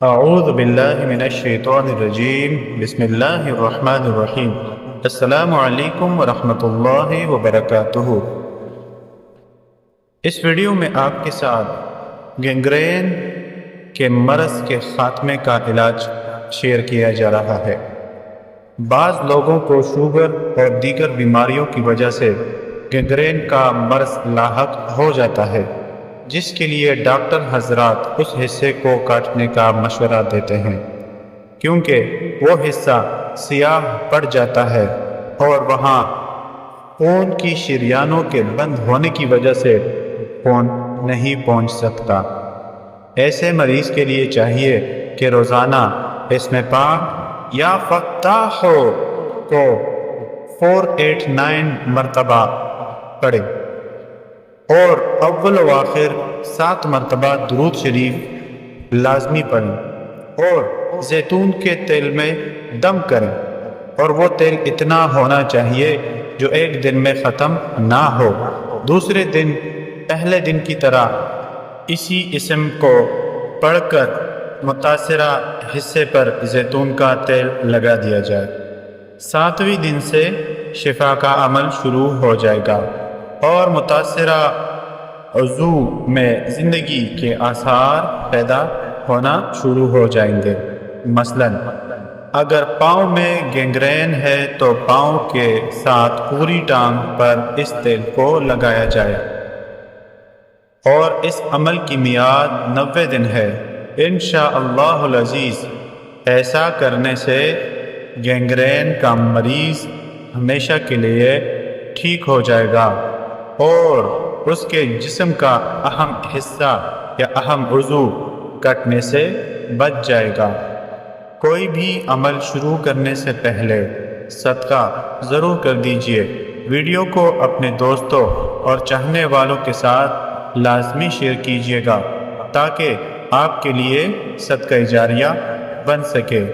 اعوذ باللہ من الشیطان الرجیم بسم اللہ الرحمن الرحیم السلام علیکم ورحمۃ اللہ وبرکاتہ۔ اس ویڈیو میں آپ کے ساتھ گینگرین کے مرض کے خاتمے کا علاج شیئر کیا جا رہا ہے۔ بعض لوگوں کو شوگر اور دیگر بیماریوں کی وجہ سے گینگرین کا مرض لاحق ہو جاتا ہے، جس کے لیے ڈاکٹر حضرات اس حصے کو کاٹنے کا مشورہ دیتے ہیں، کیونکہ وہ حصہ سیاہ پڑ جاتا ہے اور وہاں خون کی شریانوں کے بند ہونے کی وجہ سے خون نہیں پہنچ سکتا۔ ایسے مریض کے لیے چاہیے کہ روزانہ اسم پاک یا فتاح کو 489 مرتبہ پڑھے اور اول و آخر 7 مرتبہ درود شریف لازمی پڑھیں اور زیتون کے تیل میں دم کریں، اور وہ تیل اتنا ہونا چاہیے جو ایک دن میں ختم نہ ہو۔ دوسرے دن پہلے دن کی طرح اسی اسم کو پڑھ کر متاثرہ حصے پر زیتون کا تیل لگا دیا جائے۔ 7ویں دن سے شفا کا عمل شروع ہو جائے گا اور متاثرہ عضو میں زندگی کے آثار پیدا ہونا شروع ہو جائیں گے۔ مثلا اگر پاؤں میں گینگرین ہے تو پاؤں کے ساتھ پوری ٹانگ پر اس تیل کو لگایا جائے، اور اس عمل کی میعاد 90 دن ہے۔ انشاءاللہ العزیز ایسا کرنے سے گینگرین کا مریض ہمیشہ کے لیے ٹھیک ہو جائے گا اور اس کے جسم کا اہم حصہ یا اہم عضو کٹنے سے بچ جائے گا۔ کوئی بھی عمل شروع کرنے سے پہلے صدقہ ضرور کر دیجئے۔ ویڈیو کو اپنے دوستوں اور چاہنے والوں کے ساتھ لازمی شیئر کیجیے گا تاکہ آپ کے لیے صدقہ جاریہ بن سکے۔